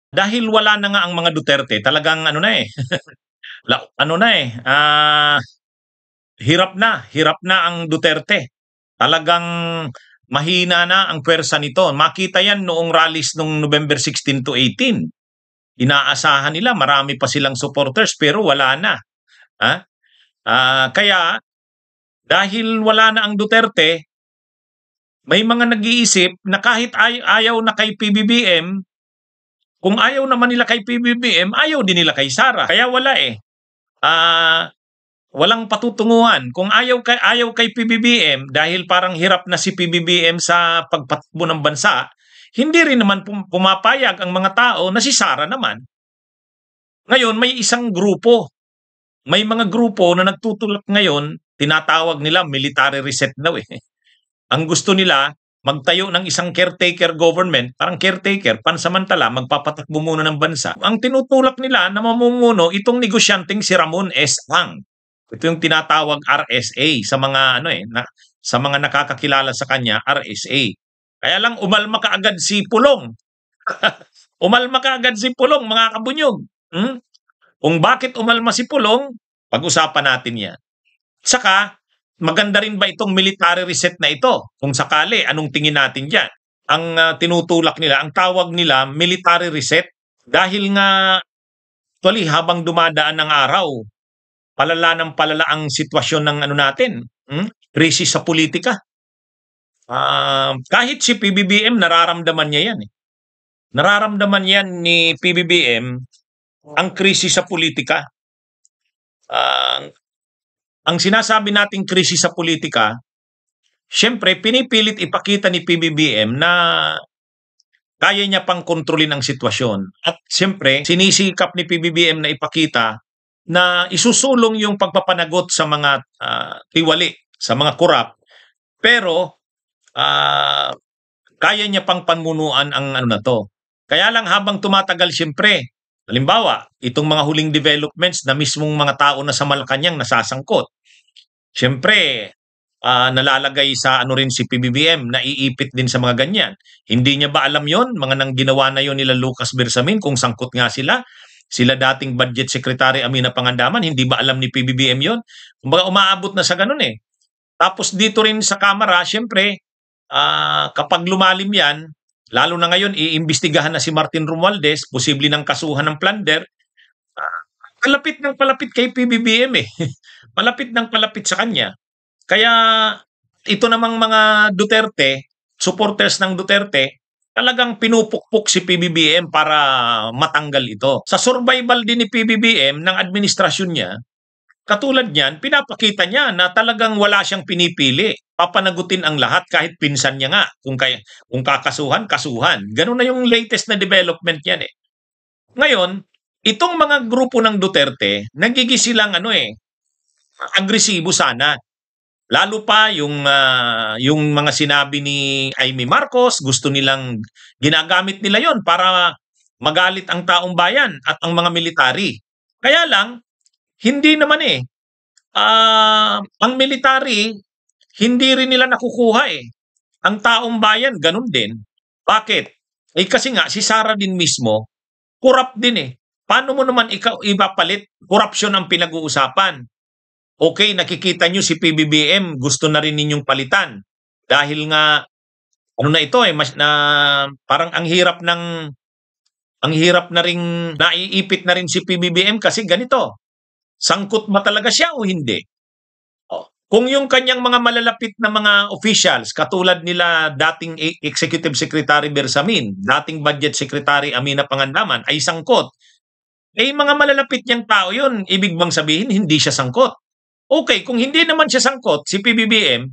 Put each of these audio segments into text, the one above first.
Dahil wala na nga ang mga Duterte, talagang ano na, ano na, hirap na ang Duterte. Talagang mahina na ang pwersa nito. Makita yan noong rallies noong November 16 to 18. Inaasahan nila marami pa silang supporters pero wala na. Ha? Kaya dahil wala na ang Duterte, may mga nag-iisip na kahit ayaw na kay PBBM, kung ayaw naman nila kay PBBM, ayaw din nila kay Sara. Kaya wala Ah, walang patutunguhan. Kung ayaw kay PBBM dahil parang hirap na si PBBM sa pagpatakbo ng bansa, hindi rin naman pumapayag ang mga tao na si Sara naman. Ngayon, may mga grupo na nagtutulak ngayon, tinatawag nila military reset daw Ang gusto nila, magtayo ng isang caretaker government, parang caretaker, pansamantala, magpapatakbo muna ng bansa. Ang tinutulak nila na mamumuno itong negosyanteng si Ramon S. Ang. Ito yung tinatawag RSA sa mga sa mga nakakakilala sa kanya, RSA. Kaya lang umalma kaagad si Pulong. Umalma kaagad si Pulong, mga kabunyog. Kung bakit umalma si Pulong, pag-usapan natin 'yan. Saka maganda rin ba itong military reset na ito? Kung sakali, anong tingin natin diyan? Ang tinutulak nila, ang tawag nila military reset dahil nga actually habang dumadaan ng araw, palala ng palala ang sitwasyon ng ano natin, krisis sa politika. Kahit si PBBM nararamdaman niya 'yan. Nararamdaman 'yan ni PBBM ang krisis sa politika. Ang sinasabi nating krisis sa politika, siyempre pinipilit ipakita ni PBBM na kaya niya pang kontrolin ang sitwasyon. At siyempre, sinisikap ni PBBM na ipakita na isusulong yung pagpapanagot sa mga tiwali, sa mga korap. Pero kaya niya pang panmunuan ang ano na to. Kaya lang habang tumatagal siyempre, halimbawa, itong mga huling developments na mismong mga tao na sa Malacanang nasasangkot. Siyempre, nalalagay sa ano rin si PBBM, naiipit din sa mga ganyan. Hindi niya ba alam yon? Mga nang ginawa na yon nila Lucas Bersamin kung sangkot nga sila. Sila dating budget secretary Amina Pangandaman, hindi ba alam ni PBBM yon? Kumbaga umaabot na sa ganun Tapos dito rin sa Kamara, siyempre, kapag lumalim yan, lalo na ngayon, iimbestigahan na si Martin Romualdez, posible ng kasuhan ng plunder, palapit kay PBBM Palapit ng palapit sa kanya. Kaya ito namang mga Duterte, supporters ng Duterte, talagang pinupukpok si PBBM para matanggal ito. Sa survival din ni PBBM ng administrasyon niya, katulad niyan, pinapakita niya na talagang wala siyang pinipili. Papanagutin ang lahat kahit pinsan niya nga. Kung kakasuhan, kasuhan. Ganun na yung latest na development yan Ngayon, itong mga grupo ng Duterte, nagigisilang agresibo sana. Lalo pa yung mga sinabi ni Amy Marcos, gusto nilang ginagamit nila yon para magalit ang taong bayan at ang mga military. Kaya lang, hindi naman ang military, hindi rin nila nakukuha Ang taong bayan, ganun din. Bakit? Kasi nga, si Sara din mismo, corrupt din Paano mo naman ikaw ipapalit? Corruption ang pinag-uusapan. Okay, nakikita nyo si PBBM, gusto na rin ninyong palitan. Dahil nga, ano na ito parang ang hirap na ring naiipit na rin si PBBM kasi ganito. Sangkot ba talaga siya o hindi? Kung yung kanyang mga malalapit na mga officials, katulad nila dating Executive Secretary Bersamin, dating Budget Secretary Amina Pangandaman, ay sangkot. Mga malalapit niyang tao yun, ibig bang sabihin hindi siya sangkot? Okay, kung hindi naman siya sangkot, si PBBM,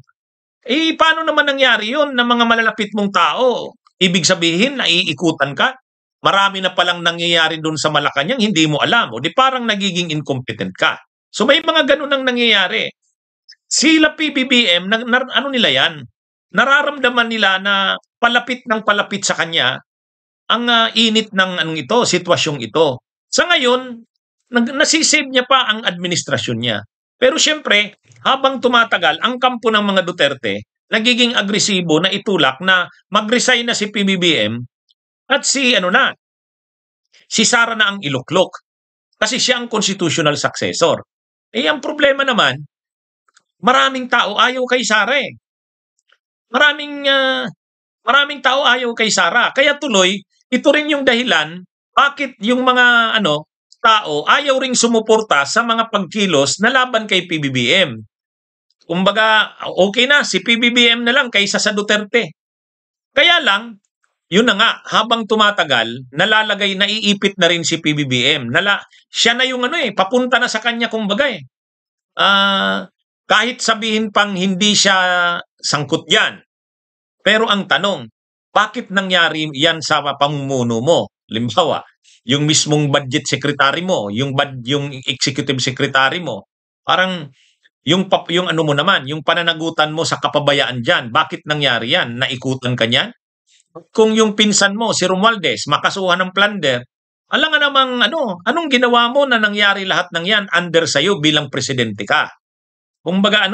paano naman nangyari yun na mga malalapit mong tao? Ibig sabihin, naiikutan ka? Marami na palang nangyayari doon sa Malacanang, hindi mo alam. O di parang nagiging incompetent ka. So may mga ganun ang nangyayari. Sila PBBM, ano nila yan? Nararamdaman nila na palapit ng palapit sa kanya ang init ng sitwasyong ito. Sa ngayon, nasisave niya pa ang administrasyon niya. Pero siyempre, habang tumatagal, ang kampo ng mga Duterte, nagiging agresibo na itulak na mag-resign na si PBBM at si Sara na ang iluklok. Kasi siya ang constitutional successor. Ang problema naman, maraming tao ayaw kay Sara eh. Maraming maraming tao ayaw kay Sara. Kaya tuloy, ito rin yung dahilan bakit yung mga tao ayaw ring sumuporta sa mga pagkilos na laban kay PBBM. Kumbaga, okay na si PBBM na lang kaysa sa Duterte. Kaya lang, yun na nga, habang tumatagal, naiipit na rin si PBBM. Siya na yung papunta na sa kanya kumbaga eh. Kahit sabihin pang hindi siya sangkot yan. Pero ang tanong, bakit nangyari yan sa pamumuno mo? Limbawa, yung mismong budget secretary mo, yung executive secretary mo, parang yung mo naman, yung pananagutan mo sa kapabayaan diyan, bakit nangyari yan? Naikutan ka niyan? Kung yung pinsan mo, si Romualdez, makasuhan ng plunder, alam nga namang anong ginawa mo na nangyari lahat ng yan under sa'yo bilang presidente ka? Kumbaga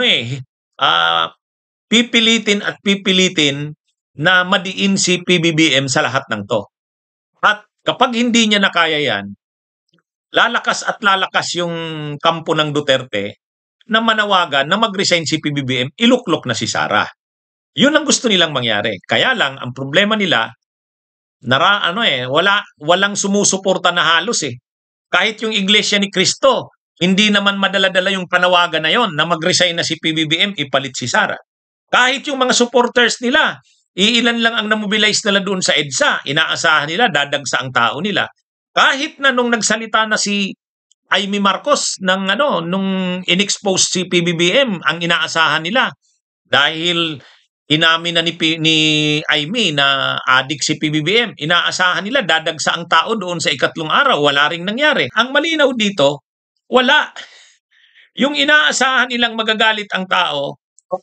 pipilitin na madiin si PBBM sa lahat ng to. At kapag hindi niya na kaya yan, lalakas yung kampo ng Duterte na manawagan na mag-resign si PBBM, iluklok na si Sara. Yun ang gusto nilang mangyari. Kaya lang, ang problema nila, walang sumusuporta na halos eh. Kahit yung Iglesia ni Cristo, hindi naman madala-dala yung panawagan na yon na mag-resign na si PBBM, ipalit si Sara. Kahit yung mga supporters nila, iilan lang ang namobilize nila doon sa EDSA, inaasahan nila, dadagsa ang tao nila. Kahit na nung nagsalita na si Amy Marcos nung inexpose si PBBM, ang inaasahan nila dahil inamin na ni Amy na adik si PBBM, inaasahan nila dadagsa ang tao doon sa ikatlong araw, wala ring nangyari. Ang malinaw dito, wala. Yung inaasahan nilang magagalit ang tao,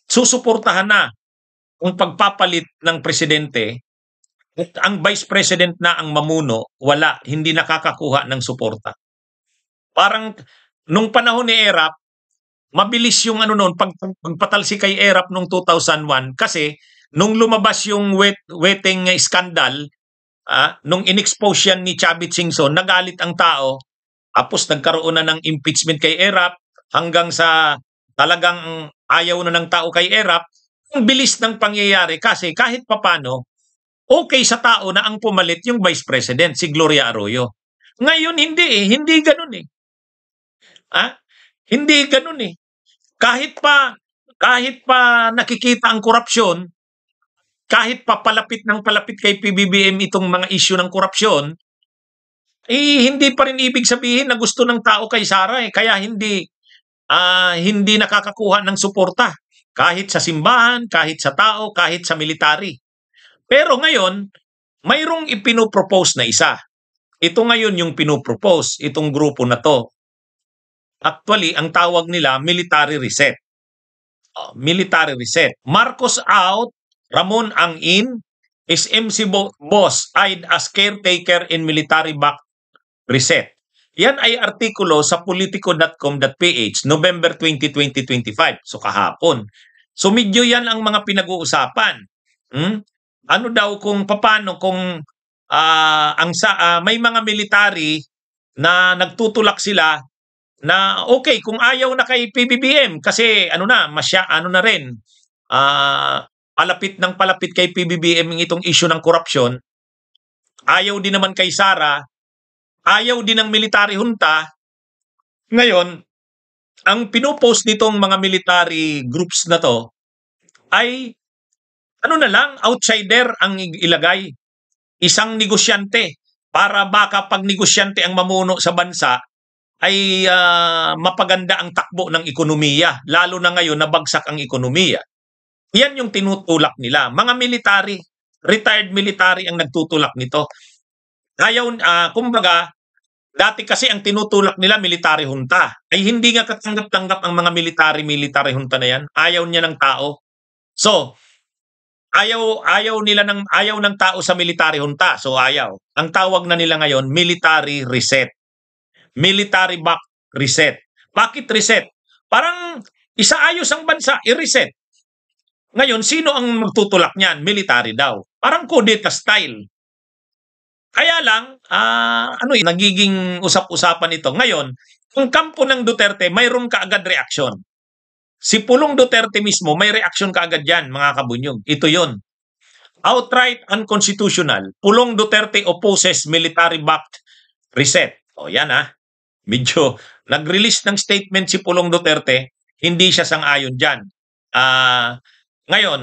susuportahan na ang pagpapalit ng presidente, at ang vice president na ang mamuno, wala, hindi nakakakuha ng suporta. Parang nung panahon ni Erap, mabilis yung pagpatalsi kay Erap nung 2001 kasi nung lumabas yung wedding scandal, nung inexpose yan ni Chavit Singson, nagalit ang tao, tapos nagkaroon na ng impeachment kay Erap hanggang sa talagang ayaw na ng tao kay Erap. Ang bilis ng pangyayari kasi kahit papano, okay sa tao na ang pumalit yung vice president, si Gloria Arroyo. Ngayon hindi ganun eh. Hindi ganun eh. Kahit pa nakikita ang korupsyon, kahit pa palapit kay PBBM itong mga issue ng korupsyon, hindi pa rin ibig sabihin na gusto ng tao kay Sara eh. Kaya hindi nakakakuha ng suporta. Kahit sa simbahan, kahit sa tao, kahit sa military. Pero ngayon, mayroong ipinopropose na isa. Ito ngayon yung pinopropose, itong grupo na to. Actually, ang tawag nila, military reset. Military reset. Marcos out, Ramon ang in, is MC Boss eyed as caretaker in military-backed reset. Yan ay artikulo sa politico.com.ph, November 20, 2025. So kahapon. So medyo yan ang mga pinag-uusapan. Ano daw kung paano kung may mga military na nagtutulak sila na okay kung ayaw na kay PBBM kasi na rin palapit kay PBBM itong issue ng corruption. Ayaw din naman kay Sara, ayaw din ng military junta. Ngayon, ang pinopost nitong mga military groups na to ay outsider ang ilagay. Isang negosyante para baka pag negosyante ang mamuno sa bansa ay mapaganda ang takbo ng ekonomiya. Lalo na ngayon nabagsak ang ekonomiya. Yan yung tinutulak nila. Mga military, retired military ang nagtutulak nito. Kumbaga, dati kasi ang tinutulak nila military junta. Ay hindi nga katanggap-tanggap ang mga military junta na yan. Ayaw niya ng tao. So, ayaw ng tao sa military junta. So ayaw. Ang tawag na nila ngayon, military reset. Military back reset. Bakit reset? Parang isaayos ang bansa, i-reset. Ngayon, sino ang magtutulak niyan? Military daw. Parang kudeta style. Kaya lang, nagiging usap-usapan ito. Ngayon, ang kampo ng Duterte, mayroon kaagad reaksyon. Si Pulong Duterte mismo, may reaksyon kaagad yan, mga kabunyog. Ito yon. Outright unconstitutional. Pulong Duterte opposes military-backed reset. O yan medyo nag-release ng statement si Pulong Duterte, hindi siya sang-ayon dyan. Ngayon,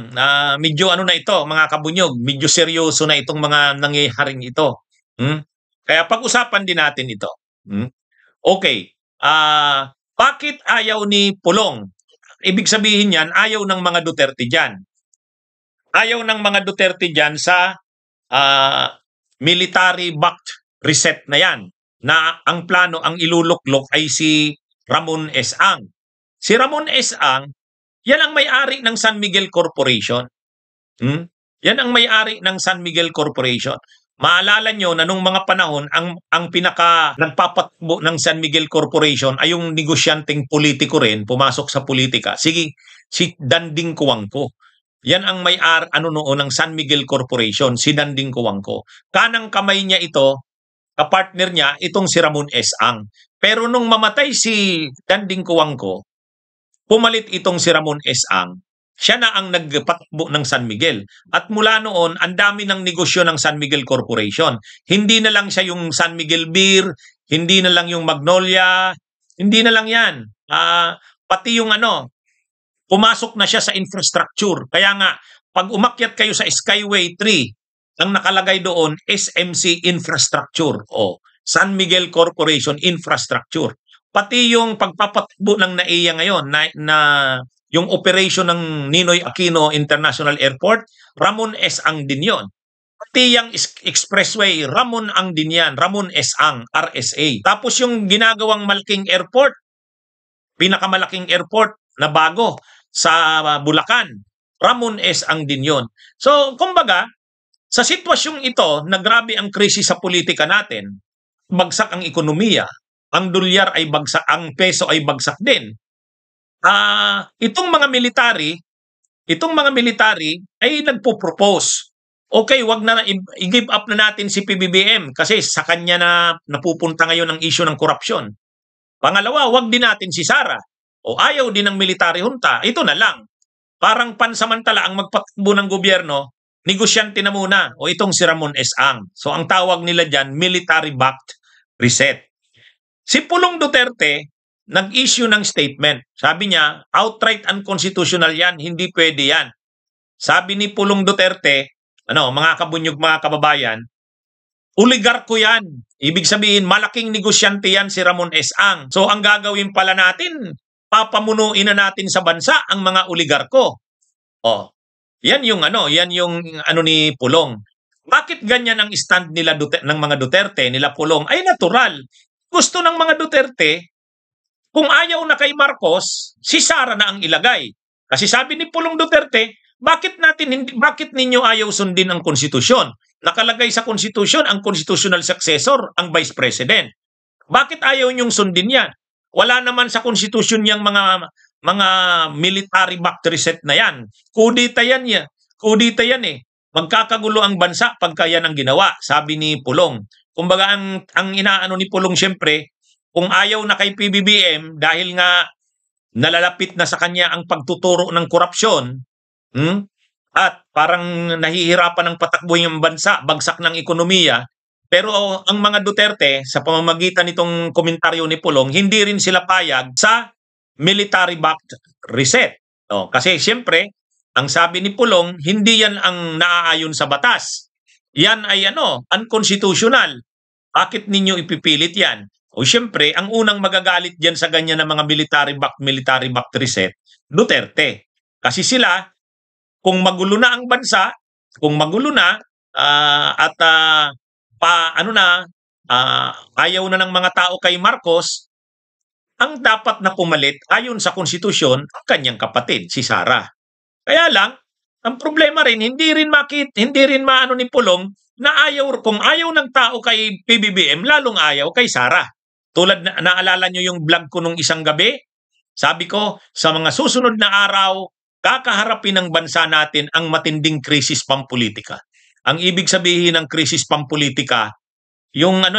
medyo na ito, mga kabunyog, medyo seryoso na itong mga nangyayaring ito. Kaya pag-usapan din natin ito. Okay. Bakit ayaw ni Pulong? Ibig sabihin yan, ayaw ng mga Duterte dyan. Ayaw ng mga Duterte dyan sa military-backed reset na yan. Na ang plano, ang iluluklok ay si Ramon S. Ang. Si Ramon S. Ang, yan ang may-ari ng San Miguel Corporation. Yan ang may-ari ng San Miguel Corporation. Maalala nyo na nung mga panahon, ang pinaka nagpapatakbo ng San Miguel Corporation ay yung negosyanteng politiko rin, pumasok sa politika. Sige, si Danding Kuwangko. Yan ang may-ari noon ng San Miguel Corporation, si Danding Kuwangko. Kanang kamay niya ito, kapartner niya, itong si Ramon S. Ang. Pero nung mamatay si Danding Kuwangko, pumalit itong si Ramon S. Ang. Siya na ang nagpatakbo ng San Miguel. At mula noon, ang dami ng negosyo ng San Miguel Corporation. Hindi na lang siya yung San Miguel Beer, hindi na lang yung Magnolia, hindi na lang yan. Pati yung pumasok na siya sa infrastructure. Kaya nga, pag umakyat kayo sa Skyway 3, ang nakalagay doon, SMC Infrastructure o San Miguel Corporation Infrastructure. Pati yung pagpapatakbo ng NAIA ngayon na yung operation ng Ninoy Aquino International Airport, Ramon S. Ang din yon. Pati yung expressway, Ramon Ang din yan, Ramon S. Ang, RSA. Tapos yung ginagawang malaking airport, pinakamalaking airport na bago sa Bulacan, Ramon S. Ang din yon. So, kumbaga, sa sitwasyong ito, na grabe ang krisis sa politika natin, bagsak ang ekonomiya, ang dolyar ay bagsak, ang peso ay bagsak din. Itong mga military ay nagpo-propose. Okay, wag na i-give up na natin si PBBM kasi sa kanya na napupunta ngayon ang issue ng korupsyon. Pangalawa, wag din natin si Sara. O ayaw din ng military junta. Ito na lang. Parang pansamantala ang magpatakbo ng gobyerno, negosyante na muna. O itong si Ramon S. Ang. So ang tawag nila dyan, military-backed reset. Si Pulong Duterte, nag-issue ng statement. Sabi niya, outright unconstitutional yan, hindi pwede yan. Sabi ni Pulong Duterte, mga kabunyog, mga kababayan, oligarko yan. Ibig sabihin, malaking negosyante yan si Ramon S. Ang. So ang gagawin pala natin, papamunuin na natin sa bansa ang mga oligarko. Yan yung ni Pulong. Bakit ganyan ang stand nila ng mga Duterte, nila Pulong? Ay natural. Gusto ng mga Duterte, kung ayaw na kay Marcos, si Sara na ang ilagay. Kasi sabi ni Pulong Duterte, bakit ninyo ayaw sundin ang konstitusyon? Nakalagay sa konstitusyon ang constitutional successor, ang vice president. Bakit ayaw nyong sundin yan? Wala naman sa konstitusyon yang mga military backed reset na yan. Kudita yan eh. Magkakagulo ang bansa pagka yan ang ginawa, sabi ni Pulong. Kumbaga ang inaano ni Pulong siyempre, kung ayaw na kay PBBM dahil nga nalalapit na sa kanya ang pagtuturo ng korupsyon, at parang nahihirapan ng patakbo yung bansa, bagsak ng ekonomiya, pero ang mga Duterte, sa pamamagitan nitong komentaryo ni Pulong, hindi rin sila payag sa military-backed reset. Kasi siyempre, ang sabi ni Pulong, hindi yan ang naaayon sa batas. Yan ay unconstitutional. Bakit ninyo ipipilit yan? O siyempre, ang unang magagalit dyan sa ganyan na mga military-backed reset, Duterte. Kasi sila, kung magulo na ang bansa, ayaw na ng mga tao kay Marcos, ang dapat na pumalit ayon sa konstitusyon ang kanyang kapatid, si Sara. Kaya lang, ang problema rin, hindi rin maano ni Pulong na kung ayaw ng tao kay PBBM, lalong ayaw kay Sara. Tulad na naalala nyo yung vlog ko nung isang gabi, sabi ko, sa mga susunod na araw, kakaharapin ng bansa natin ang matinding krisis pampolitika. Ang ibig sabihin ng krisis pampolitika, Yung ano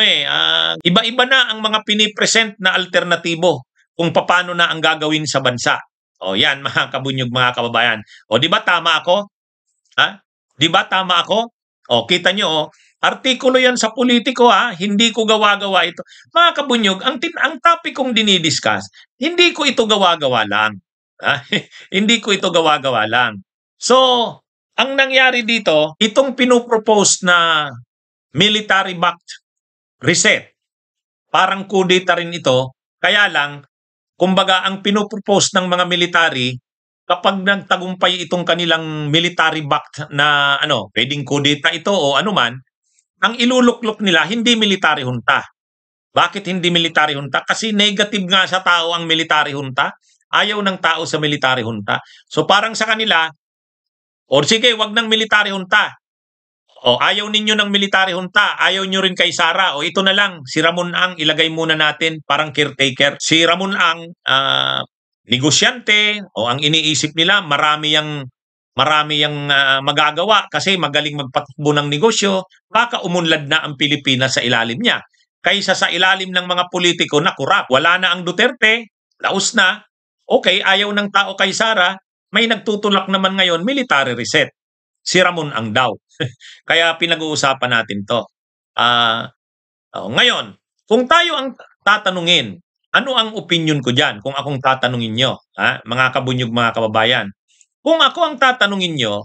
iba-iba na ang mga pinipresent na alternatibo kung paano na ang gagawin sa bansa. O yan, mga kabunyog, mga kababayan. O di ba tama ako? Ha? Di ba tama ako? O kita nyo, artikulo yan sa Politiko, hindi ko gawa-gawa ito. Mga kabunyog, ang topic kong dinidiscuss, hindi ko ito gawa-gawa lang. Ha? Hindi ko ito gawa-gawa lang. So, ang nangyari dito, itong pinopropose na military-backed reset, parang kudeta rin ito, kaya lang, kumbaga ang pinopropose ng mga military, kapag nagtagumpay itong kanilang military-backed na pwedeng kudeta ito o anuman, ang iluluklok nila hindi military junta. Bakit hindi military junta? Kasi negative nga sa tao ang military junta. Ayaw ng tao sa military junta. So parang sa kanila, o sige, wag ng military junta. O ayaw ninyo ng military junta, ayaw nyo rin kay Sara. O ito na lang, si Ramon Ang ilagay muna natin, parang caretaker. Si Ramon Ang, negosyante, o ang iniisip nila, marami yang magagawa kasi magaling magpatakbo ng negosyo, baka umunlad na ang Pilipinas sa ilalim niya. Kaysa sa ilalim ng mga politiko na kurap. Wala na ang Duterte, laos na. Okay, ayaw ng tao kay Sara, may nagtutulak naman ngayon, military reset. Si Ramon Ang daw. Kaya pinag-uusapan natin to. Ngayon, kung tayo ang tatanungin, ano ang opinion ko dyan kung akong tatanungin nyo, mga kabunyog, mga kababayan? Kung ako ang tatanungin nyo,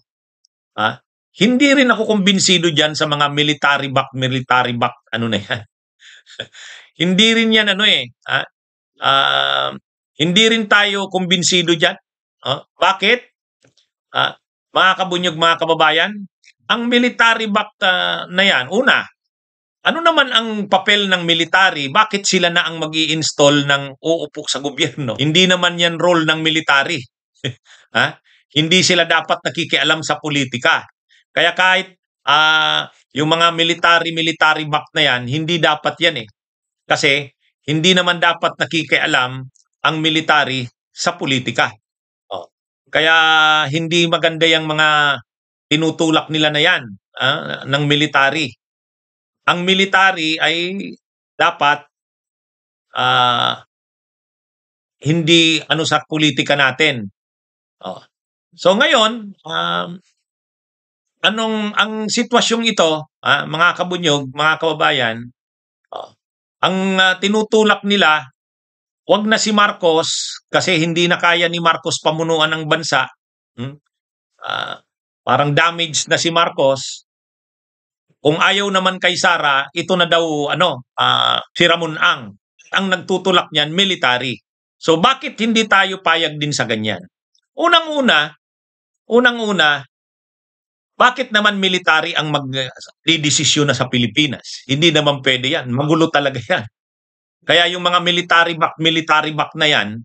hindi rin ako kumbinsido dyan sa mga military back, ano na yan. Hindi rin yan hindi rin tayo kumbinsido dyan. Bakit? Mga kabunyog, mga kababayan, ang military back na yan, una, ano naman ang papel ng military? Bakit sila na ang mag-i-install ng uupo sa gobyerno? Hindi naman yan role ng military. Hindi sila dapat nakikialam sa politika. Kaya kahit yung mga military back na yan, hindi dapat yan Kasi hindi naman dapat nakikialam ang military sa politika. Kaya hindi maganda yung mga tinutulak nila na yan ng military. Ang military ay dapat hindi sa politika natin. So ngayon, ang sitwasyong ito, mga kabunyog, mga kababayan, ang tinutulak nila, wag na si Marcos kasi hindi na kaya ni Marcos pamunuan ng bansa. Parang damaged na si Marcos. Kung ayaw naman kay Sara, ito na daw si Ramon Ang nagtutulak niyan, military. So bakit hindi tayo payag din sa ganyan? Unang-una, bakit naman military ang magdidesisyon na sa Pilipinas? Hindi naman pwede yan. Magulo talaga yan. Kaya yung mga military back na yan,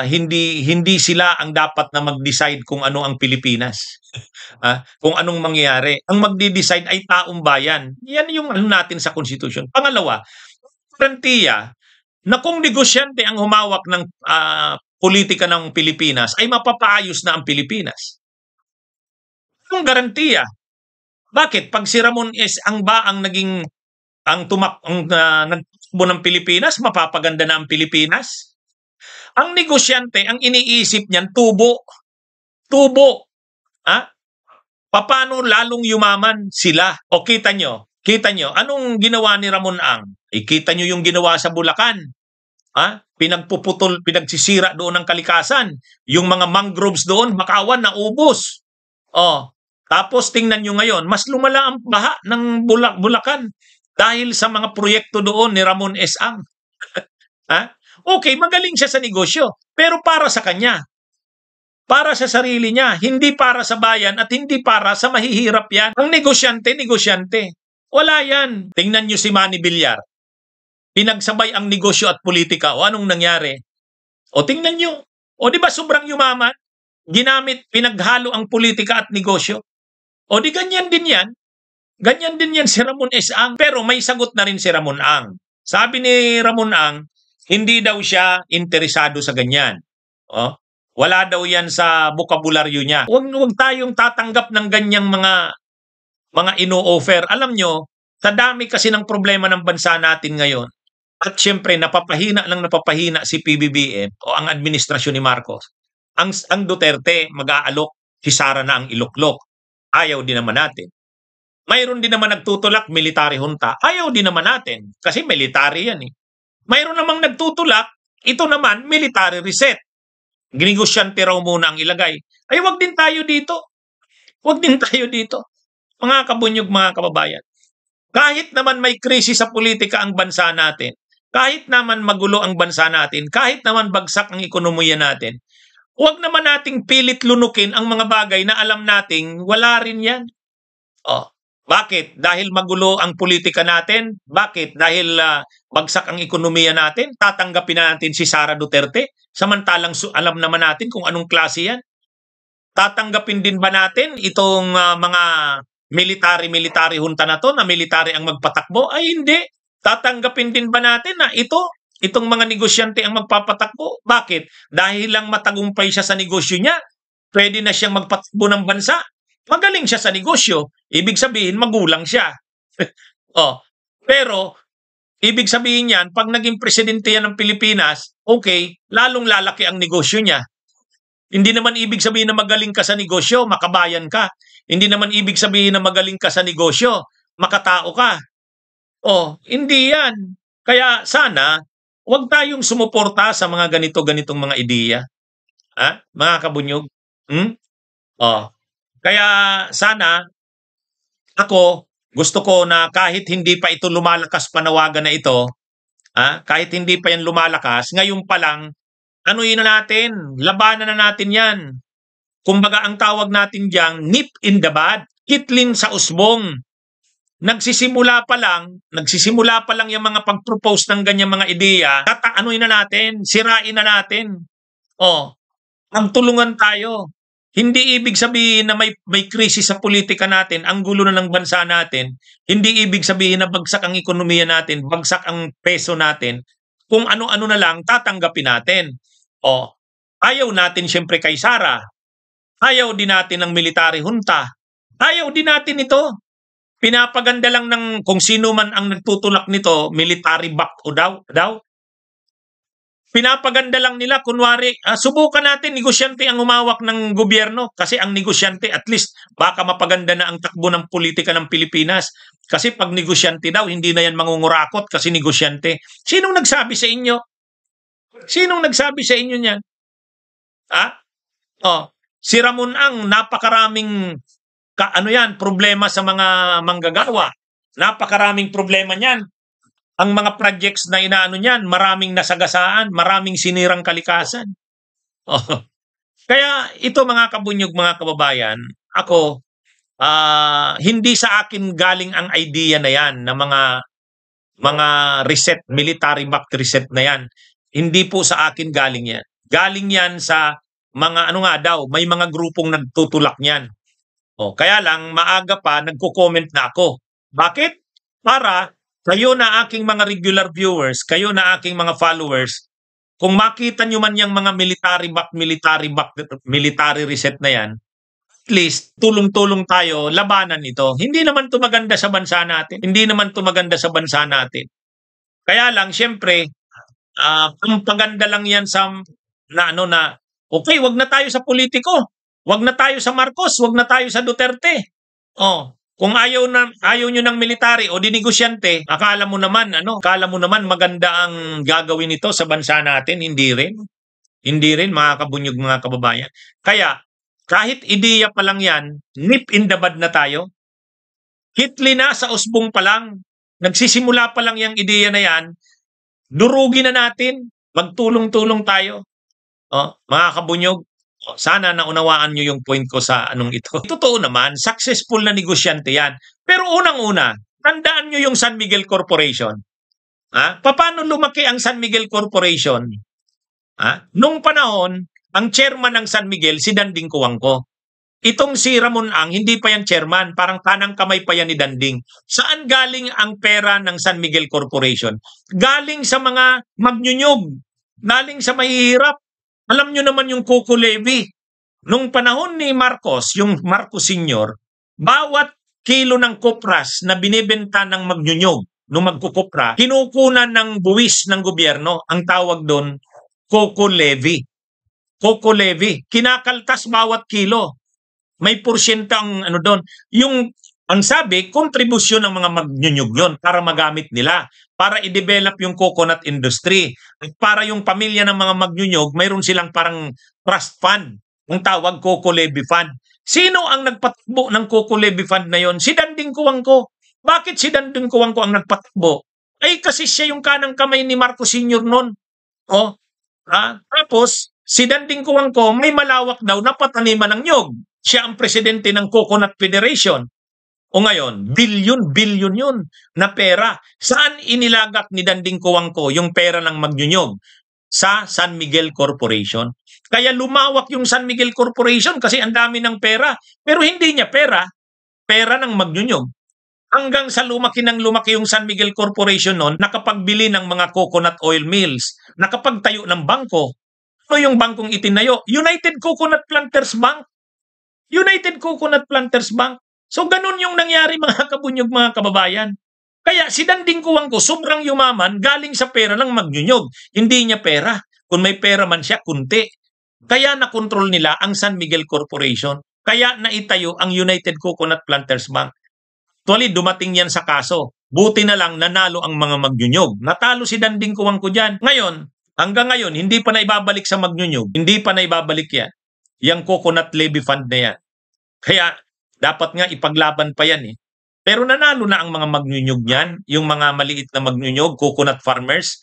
hindi sila ang dapat na mag-decide kung ano ang Pilipinas. Kung anong mangyayari. Ang magdi-decide ay taong bayan. Yan yung natin sa Constitution. Pangalawa, garantiya na kung negosyante ang humawak ng politika ng Pilipinas ay mapapaayos na ang Pilipinas. Anong garantiya? Bakit? Pag si Ramon S. Ang naging nagtakbo ng Pilipinas, mapapaganda na ang Pilipinas? Ang negosyante, ang iniisip niyan, tubo. Paano lalong yumaman sila? O kita nyo, anong ginawa ni Ramon Ang? Kita nyo yung ginawa sa Bulacan. Pinagpuputol, pinagsisira doon ng kalikasan. Yung mga mangroves doon, Makawan, naubos. Tapos tingnan nyo ngayon, mas lumala ang baha ng Bulacan dahil sa mga proyekto doon ni Ramon S. Ang. Okay, magaling siya sa negosyo, pero para sa kanya. Para sa sarili niya, hindi para sa bayan at hindi para sa mahihirap yan. Ang negosyante. Wala yan. Tingnan nyo si Manny Villar. Pinagsabay ang negosyo at politika. O anong nangyari? O tingnan nyo. O di ba sobrang yumaman? Pinaghalo ang politika at negosyo. O di ganyan din yan. Ganyan din yan si Ramon S. Ang. Pero may sagot na rin si Ramon Ang. Sabi ni Ramon Ang, hindi daw siya interesado sa ganyan. Wala daw yan sa bokabularyo niya. Huwag tayong tatanggap ng ganyang mga ino-offer. Alam nyo, Sa dami kasi ng problema ng bansa natin ngayon, at siyempre napapahina si PBBM o ang administrasyon ni Marcos. Ang Duterte mag-aalok, si Sara na ang iluklok. Ayaw din naman natin. Mayroon din naman nagtutulak, military junta. Ayaw din naman natin kasi military yan eh. Mayroon namang nagtutulak, ito naman military reset. Ginigosyante raw muna ang ilagay. Ay wag din tayo dito. Wag din tayo dito. Mga kabunyog, mga kababayan. Kahit naman may krisis sa politika ang bansa natin, kahit naman magulo ang bansa natin, kahit naman bagsak ang ekonomiya natin, huwag naman nating pilit lunukin ang mga bagay na alam nating wala rin yan. Oh, bakit? Dahil magulo ang politika natin? Bakit? Dahil bagsak ang ekonomiya natin? Tatanggapin natin si Sara Duterte? Samantalang alam naman natin kung anong klase yan? Tatanggapin din ba natin itong mga military junta na to, na military ang magpatakbo? Ay hindi. Tatanggapin din ba natin na itong mga negosyante ang magpapatakbo? Bakit? Dahil lang matagumpay siya sa negosyo niya, pwede na siyang magpatakbo ng bansa. Magaling siya sa negosyo. Ibig sabihin, magulang siya. Pero, ibig sabihin yan, pag naging presidente yan ng Pilipinas, okay, lalong lalaki ang negosyo niya. Hindi naman ibig sabihin na magaling ka sa negosyo, makabayan ka. Hindi naman ibig sabihin na magaling ka sa negosyo, makatao ka. Hindi yan. Kaya sana, huwag tayong sumuporta sa mga ganitong mga ideya. Mga kabunyog? Kaya sana, ako, gusto ko na kahit hindi pa ito lumalakas panawagan na ito, kahit hindi pa yan lumalakas, ngayon pa lang, anuin na natin, labanan na natin yan. Kumbaga ang tawag natin diyang nip in the bud, kitlin sa usbong. Nagsisimula pa lang yung mga pag-propose ng ganyang mga ideya, anuin na natin, sirain na natin. Magtulungan tayo. Hindi ibig sabihin na may krisis sa politika natin, ang gulo na ng bansa natin. Hindi ibig sabihin na bagsak ang ekonomiya natin, bagsak ang peso natin. Kung ano-ano na lang, tatanggapin natin. Ayaw natin siyempre kay Sara. Ayaw din natin ng military junta. Ayaw din natin ito. Pinapaganda lang ng kung sino man ang nagtutulak nito, military back o daw. Pinapaganda lang nila, kunwari, subukan natin, negosyante ang umawak ng gobyerno. Kasi ang negosyante, at least, baka mapaganda na ang takbo ng politika ng Pilipinas. Kasi pag negosyante daw, hindi na yan mangungurakot kasi negosyante. Sinong nagsabi sa inyo? Sinong nagsabi sa inyo niyan? Si Ramon Ang, napakaraming problema sa mga manggagawa. Napakaraming problema niyan. Ang mga projects na inaano niyan, maraming nasagasaan, maraming sinirang kalikasan. Kaya ito mga kabunyog, mga kababayan, ako, hindi sa akin galing ang idea na yan, na mga reset, military backed reset na yan. Hindi po sa akin galing yan. Galing yan sa mga may mga grupong nagtutulak niyan. Kaya lang, maaga pa, nagko-comment na ako. Bakit? Para kayo na aking mga regular viewers, kayo na aking mga followers, kung makita nyo man yung mga military reset na yan, at least tulong-tulong tayo, labanan ito. Hindi naman ito maganda sa bansa natin. Kaya lang, syempre, ang paganda lang yan sa okay, wag na tayo sa politiko. Wag na tayo sa Marcos, wag na tayo sa Duterte. Kung ayaw nyo ng military o dinegosyante, akala mo naman maganda ang gagawin nito sa bansa natin, hindi rin mga kabunyog, mga kababayan. Kaya kahit ideya pa lang yan, nip in the bud na tayo. Hitli na sa usbong pa lang. Nagsisimula pa lang yung ideya na yan, durugin na natin, magtulong-tulong tayo. Mga kabunyog, sana naunawaan nyo yung point ko sa ito. Totoo naman, successful na negosyante yan. Pero unang-una, tandaan nyo yung San Miguel Corporation. Paano lumaki ang San Miguel Corporation? Nung panahon, ang chairman ng San Miguel, si Danding Kuwangko. Itong si Ramon Ang, hindi pa yan chairman, parang kanang kamay pa yan ni Danding. Saan galing ang pera ng San Miguel Corporation? Galing sa mga magnyunyog, galing sa mahihirap. Alam nyo naman yung Coco Levy. Nung panahon ni Marcos, yung Marcos Sr., bawat kilo ng kopras na binibenta ng magnyunyog nung magkukopra, kinukunan ng buwis ng gobyerno, ang tawag doon, coco levy. Coco levy. Kinakaltas bawat kilo. May porsyento ang ano doon. Ang sabi, kontribusyon ng mga magnyunyog yun para magamit nila, para i-develop yung coconut industry. At para yung pamilya ng mga magnyunyog, mayroon silang parang trust fund. Ang tawag Coco Levy Fund. Sino ang nagpatakbo ng Coco Levy Fund na yon? Si Danding Kuwangko. Bakit si Danding Kuwangko ang nagpatakbo? Ay kasi siya yung kanang kamay ni Marcos Sr. noon. Tapos, si Danding Kuwangko may malawak daw na pataniman ng nyog. Siya ang presidente ng Coconut Federation. O ngayon, bilyon yun na pera. Saan inilagat ni Danding Kuwangko yung pera ng magnyunyog? Sa San Miguel Corporation. Kaya lumawak yung San Miguel Corporation kasi ang dami ng pera. Pero hindi niya pera ng magnyunyog. Hanggang sa lumaki yung San Miguel Corporation noon, nakapagbili ng mga coconut oil mills, nakapagtayo ng bangko. Ano yung bangkong itinayo? United Coconut Planters Bank. United Coconut Planters Bank. So ganun yung nangyari mga kabunyog, mga kababayan. Kaya si Danding Kuwangko sobrang yumaman galing sa pera ng magnyunyog. Hindi niya pera. Kung may pera man siya, kunti. Kaya nakontrol nila ang San Miguel Corporation. Kaya naitayo ang United Coconut Planters Bank. Actually, dumating yan sa kaso. Buti na lang nanalo ang mga magnyunyog. Natalo si Danding Kuwangko dyan. Ngayon, hanggang ngayon, hindi pa na ibabalik sa magnyunyog. Hindi pa na ibabalik yan. Yang Coconut Levy Fund na yan. Kaya, dapat nga ipaglaban pa yan eh. Pero nanalo na ang mga magnyunyog niyan, yung mga maliit na magnyunyog, coconut farmers.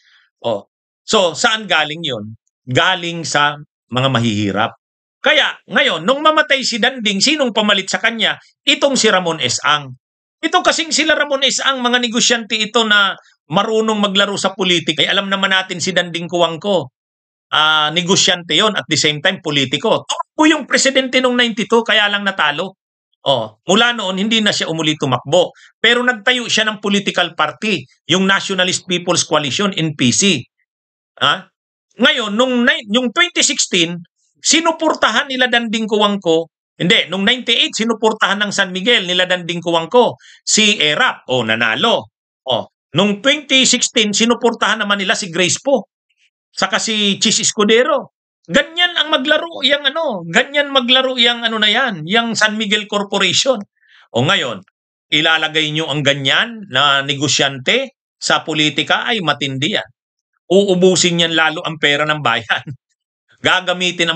So, saan galing yon? Galing sa mga mahihirap. Kaya, ngayon, nung mamatay si Danding, sinong pamalit sa kanya? Itong si Ramon S. Ang. Ito kasing sila Ramon S. Ang, mga negosyante ito na marunong maglaro sa politika. Alam naman natin si Danding Kuwangko. Negosyante yon at the same time politiko. Tumakbo yung presidente nung 92, kaya lang natalo. Mula noon, hindi na siya umuli tumakbo. Pero nagtayo siya ng political party, yung Nationalist People's Coalition, NPC. Ngayon, yung 2016, sinuportahan nila Danding Kuwangko. Hindi, nung 98, sinuportahan ng San Miguel nila Danding Kuwangko. Si ERAP, nanalo. Nung 2016, sinuportahan naman nila si Grace Poe. Saka si Chis Escudero. Ganyan ang maglaro yang na yan, yang San Miguel Corporation. Ngayon, ilalagay nyo ang ganyan na negosyante sa politika ay matindi yan. Uubusin yan lalo ang pera ng bayan. Gagamitin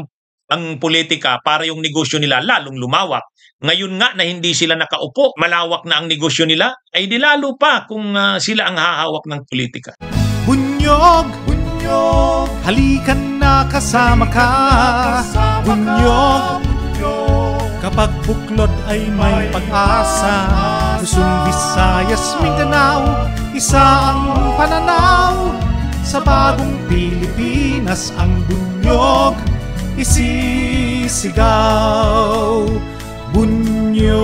ang politika para yung negosyo nila lalong lumawak. Ngayon nga na hindi sila nakaupo, malawak na ang negosyo nila, ay di lalo pa kung sila ang hahawak ng politika. Bunyog, halikan na kasama ka. Bunyog, kapag buklod ay may pag-asa. Luzon, Visayas, Mindanao, isa ang pananaw. Sa bagong Pilipinas ang bunyog isisigaw. Bunyog.